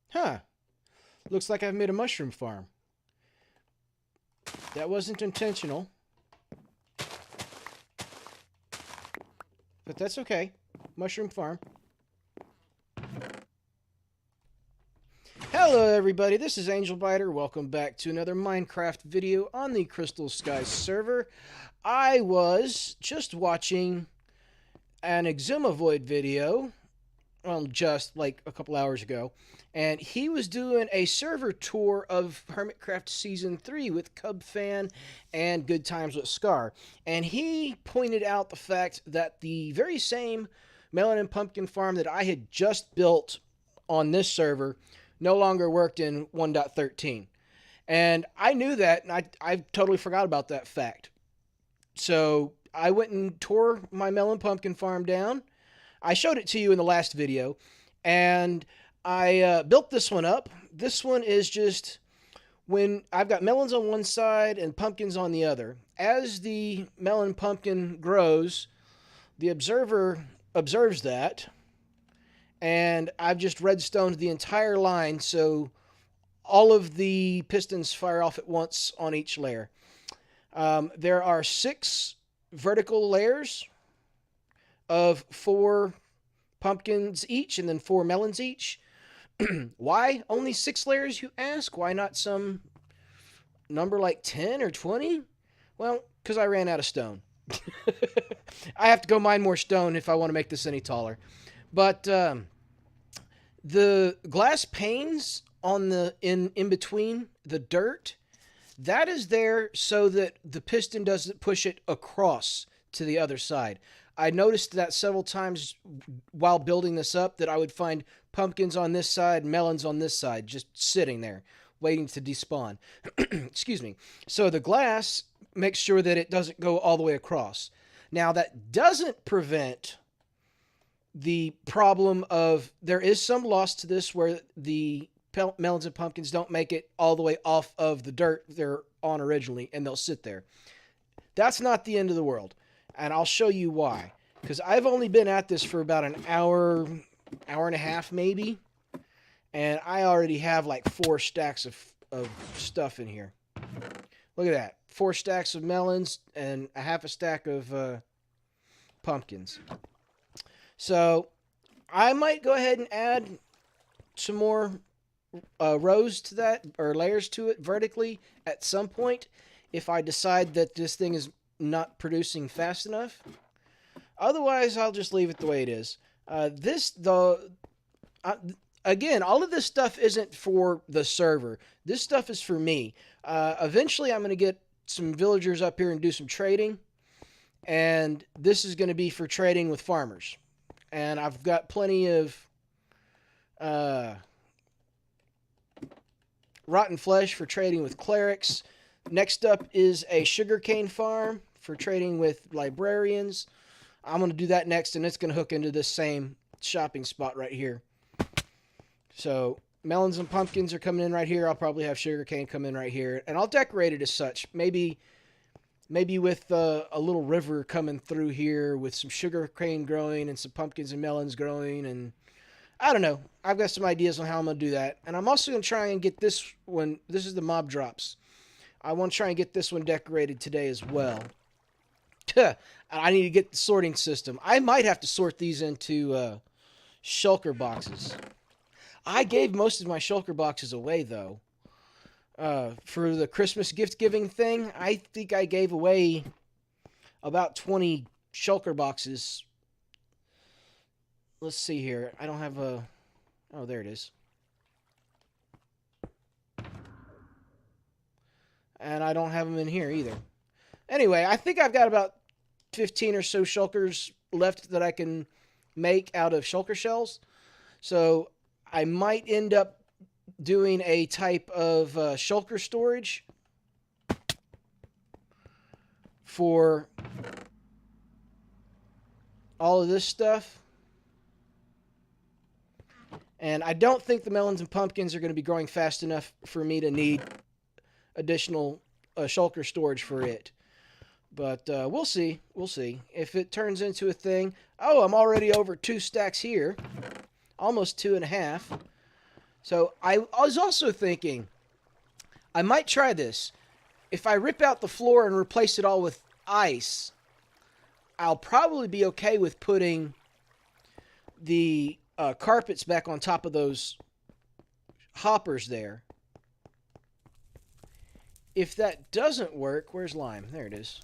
Huh. Looks like I've made a mushroom farm. That wasn't intentional, but that's okay. Mushroom farm. Hello everybody, this is AngelBiter. Welcome back to another Minecraft video on the Crystal Skies server. I was just watching an Exumavoid video, well, just like a couple hours ago, and he was doing a server tour of Hermitcraft Season 3 with Cubfan and Good Times with Scar. And he pointed out the fact that the very same melon and pumpkin farm that I had just built on this server no longer worked in 1.13. And I knew that, and I totally forgot about that fact. So I went and tore my melon pumpkin farm down. I showed it to you in the last video, and I built this one up. This one is just when I've got melons on one side and pumpkins on the other. As the melon pumpkin grows, the observer observes that, and I've just redstoned the entire line so all of the pistons fire off at once on each layer. There are 6 vertical layers of 4 pumpkins each and then 4 melons each. Why only 6 layers, you ask? Why not some number like 10 or 20? Well, because I ran out of stone. I have to go mine more stone if I want to make this any taller. But the glass panes on the in between the dirt, that is there so that the piston doesn't push it across to the other side. I noticed that several times while building this up, that I would find pumpkins on this side, melons on this side, just sitting there waiting to despawn. Excuse me. So the glass makes sure that it doesn't go all the way across. Now that doesn't prevent the problem of there is some loss to this where the melons and pumpkins don't make it all the way off of the dirt they're on originally, and they'll sit there. That's not the end of the world, and I'll show you why. Because I've only been at this for about an hour and a half maybe, and I already have like 4 stacks of stuff in here. Look at that. 4 stacks of melons and a half a stack of pumpkins. So I might go ahead and add some more rows to that, or layers to it vertically at some point if I decide that this thing is not producing fast enough. Otherwise, I'll just leave it the way it is. Again, all of this stuff isn't for the server. This stuff is for me. Eventually, I'm going to get some villagers up here and do some trading. And this is going to be for trading with farmers. And I've got plenty of rotten flesh for trading with clerics. Next up is a sugarcane farm for trading with librarians. I'm going to do that next, and it's going to hook into this same shopping spot right here. So melons and pumpkins are coming in right here. I'll probably have sugarcane come in right here, and I'll decorate it as such. Maybe with a little river coming through here with some sugarcane growing and some pumpkins and melons growing, and I don't know. I've got some ideas on how I'm going to do that. And I'm also going to try and get this one. This is the mob drops. I want to try and get this one decorated today as well. I need to get the sorting system. I might have to sort these into shulker boxes. I gave most of my shulker boxes away, though. For the Christmas gift giving thing, I think I gave away about 20 shulker boxes. Let's see here. I don't have a... Oh, there it is. And I don't have them in here either. Anyway, I think I've got about 15 or so shulkers left that I can make out of shulker shells. So I might end up doing a type of shulker storage for all of this stuff. And I don't think the melons and pumpkins are going to be growing fast enough for me to need additional shulker storage for it. But we'll see. We'll see. If it turns into a thing... Oh, I'm already over 2 stacks here. Almost 2.5. So I was also thinking I might try this. If I rip out the floor and replace it all with ice, I'll probably be okay with putting the carpets back on top of those hoppers there. If that doesn't work, where's lime? There it is.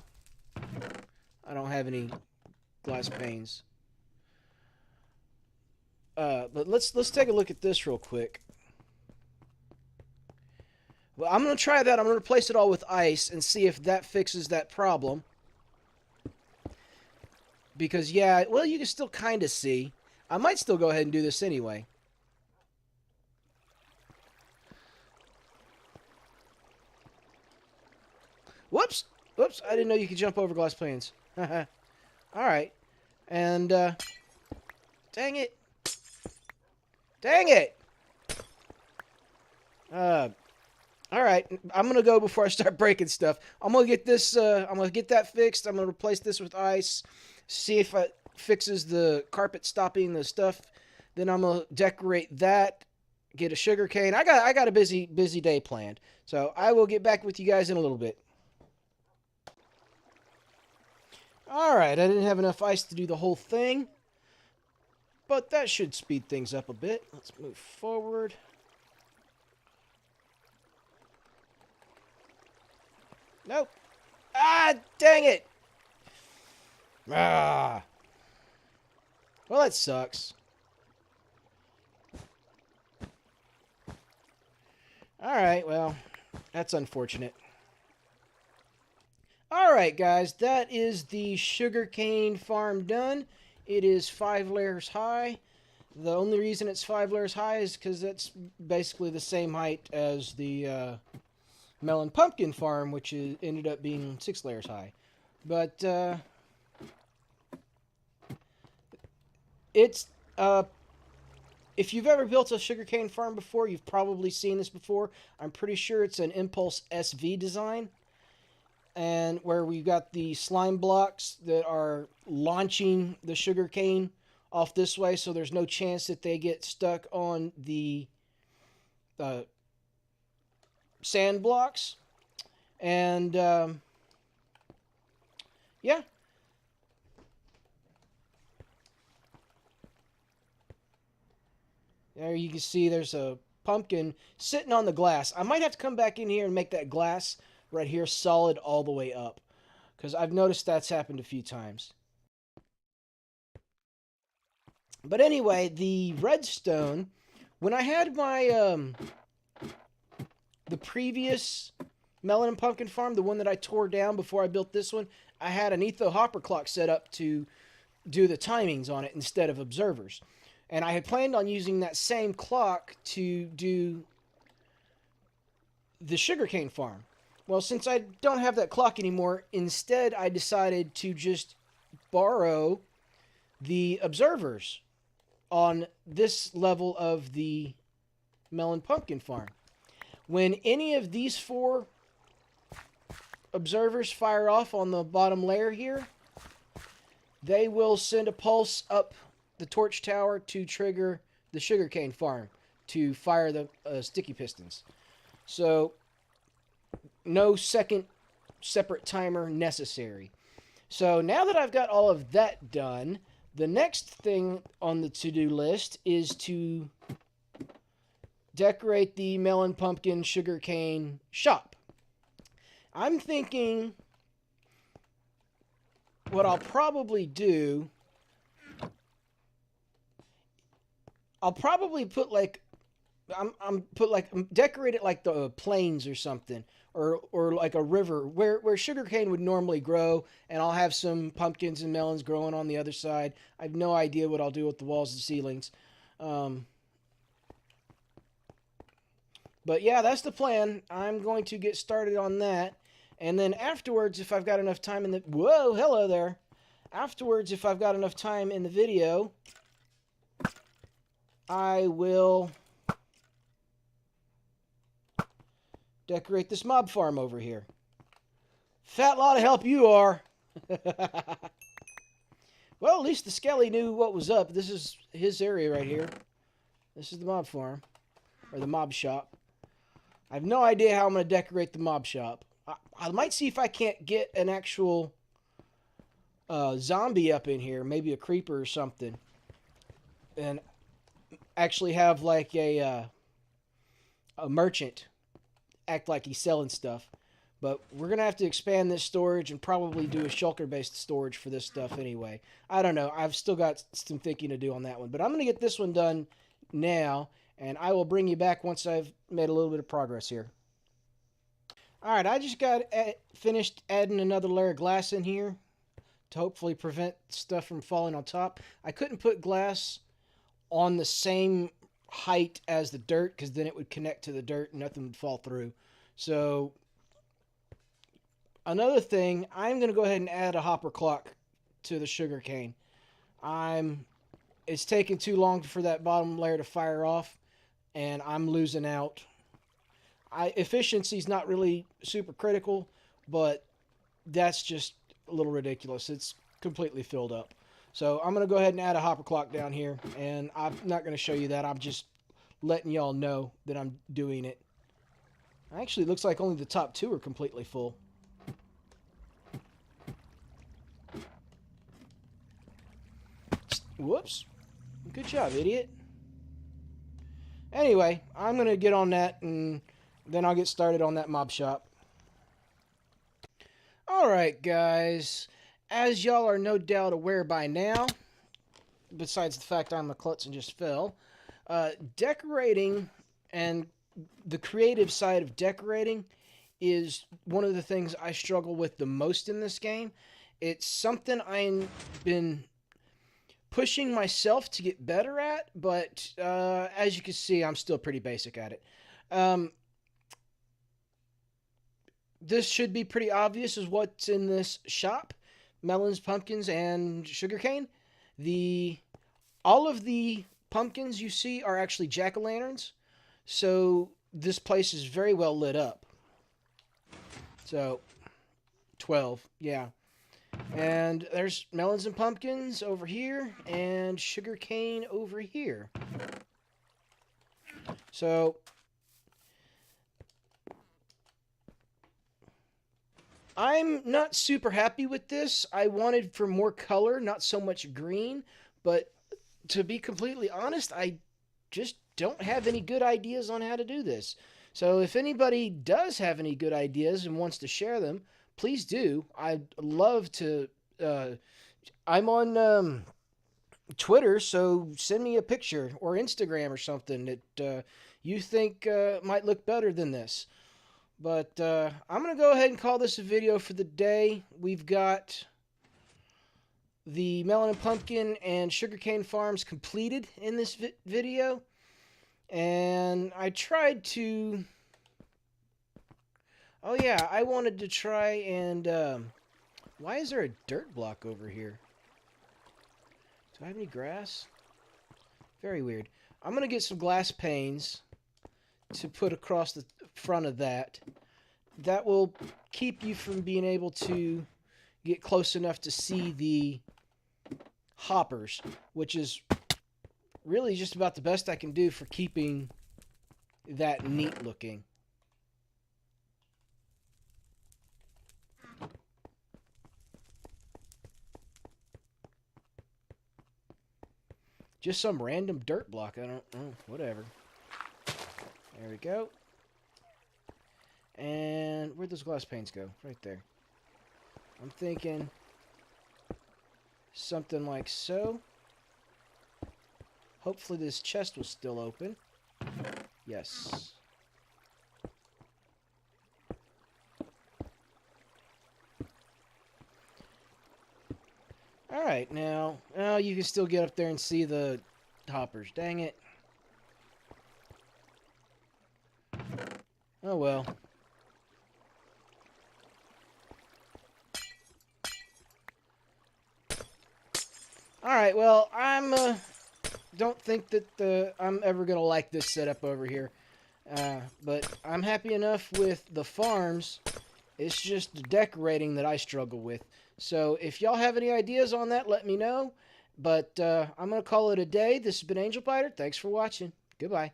I don't have any glass panes. But let's take a look at this real quick. Well, I'm going to try that. I'm going to replace it all with ice and see if that fixes that problem. Because, yeah, well, you can still kind of see. I might still go ahead and do this anyway. Whoops! Whoops, I didn't know you could jump over glass panes. Alright. And, dang it. Dang it! Alright, I'm gonna go before I start breaking stuff. I'm gonna get this, I'm gonna get that fixed. I'm gonna replace this with ice. See if it fixes the carpet stopping the stuff. Then I'm gonna decorate that. Get a sugar cane. I got a busy day planned. So I will get back with you guys in a little bit. Alright, I didn't have enough ice to do the whole thing. But that should speed things up a bit. Let's move forward. Nope. Ah, dang it. Ah. Well, that sucks. Alright, well, that's unfortunate. Alright, guys, that is the sugarcane farm done. It is 5 layers high. The only reason it's 5 layers high is because it's basically the same height as the melon pumpkin farm, which ended up being 6 layers high. But it's if you've ever built a sugarcane farm before, you've probably seen this before. I'm pretty sure it's an Impulse SV design, and where we've got the slime blocks that are launching the sugarcane off this way, so there's no chance that they get stuck on the sand blocks. And yeah. There you can see there's a pumpkin sitting on the glass. I might have to come back in here and make that glass right here solid all the way up, because I've noticed that's happened a few times. But anyway, the redstone, when I had my the previous melon and pumpkin farm, the one that I tore down before I built this one, I had an etho hopper clock set up to do the timings on it instead of observers. And I had planned on using that same clock to do the sugarcane farm. Well, since I don't have that clock anymore, instead I decided to just borrow the observers on this level of the melon pumpkin farm. When any of these 4 observers fire off on the bottom layer here, they will send a pulse up the torch tower to trigger the sugarcane farm to fire the sticky pistons. So no second separate timer necessary. So now that I've got all of that done, the next thing on the to-do list is to decorate the melon pumpkin sugarcane shop. I'm thinking what I'll probably do, I'll probably put like decorate it like the plains or something, or like a river where sugarcane would normally grow, and I'll have some pumpkins and melons growing on the other side. I have no idea what I'll do with the walls and ceilings. But yeah, that's the plan. I'm going to get started on that. And then afterwards, if I've got enough time in the... Whoa, hello there. Afterwards, if I've got enough time in the video, I will decorate this mob farm over here. Fat lot of help you are. Well, at least the Skelly knew what was up. This is his area right here. This is the mob farm. or the mob shop. I have no idea how I'm going to decorate the mob shop. I might see if I can't get an actual zombie up in here, maybe a creeper or something, and actually have like a merchant act like he's selling stuff. But we're going to have to expand this storage and probably do a shulker-based storage for this stuff anyway. I don't know. I've still got some thinking to do on that one. But I'm going to get this one done now, and I will bring you back once I've made a little bit of progress here. Alright, I just got finished adding another layer of glass in here to hopefully prevent stuff from falling on top. I couldn't put glass on the same height as the dirt because then it would connect to the dirt and nothing would fall through. So another thing, I'm going to go ahead and add a hopper clock to the sugar cane. It's taking too long for that bottom layer to fire off, and I'm losing out. Efficiency is not really super critical, but that's just a little ridiculous. It's completely filled up. So I'm going to go ahead and add a hopper clock down here, and I'm not going to show you that. I'm just letting y'all know that I'm doing it. Actually, it looks like only the top two are completely full. Whoops. Good job, idiot. Anyway, I'm going to get on that, and then I'll get started on that mob shop. Alright, guys. As y'all are no doubt aware by now, besides the fact I'm a klutz and just fell, decorating and the creative side of decorating is one of the things I struggle with the most in this game. It's something I've been pushing myself to get better at, but as you can see, I'm still pretty basic at it. This should be pretty obvious as what's in this shop. Melons, pumpkins, and sugarcane. All of the pumpkins you see are actually jack-o'-lanterns, so this place is very well lit up. So, 12, yeah. And there's melons and pumpkins over here, and sugarcane over here. So I'm not super happy with this. I wanted for more color, not so much green, but to be completely honest, I just don't have any good ideas on how to do this. So if anybody does have any good ideas and wants to share them, please do. I'd love to. I'm on Twitter, so send me a picture, or Instagram or something that you think might look better than this. But I'm going to go ahead and call this a video for the day. We've got the melon and pumpkin and sugarcane farms completed in this video. And I tried to... Oh yeah, I wanted to try and... Why is there a dirt block over here? Do I have any grass? Very weird. I'm going to get some glass panes to put across the front of that. That will keep you from being able to get close enough to see the hoppers, which is really just about the best I can do for keeping that neat looking. Just some random dirt block. I don't know. Whatever. There we go. And where'd those glass panes go? Right there. I'm thinking something like so. Hopefully this chest was still open. Yes. Alright, now you can still get up there and see the hoppers. Dang it. Oh well. Alright, well, don't think that I'm ever going to like this setup over here. But I'm happy enough with the farms. It's just the decorating that I struggle with. So if y'all have any ideas on that, let me know. But I'm going to call it a day. This has been AngelBiter. Thanks for watching. Goodbye.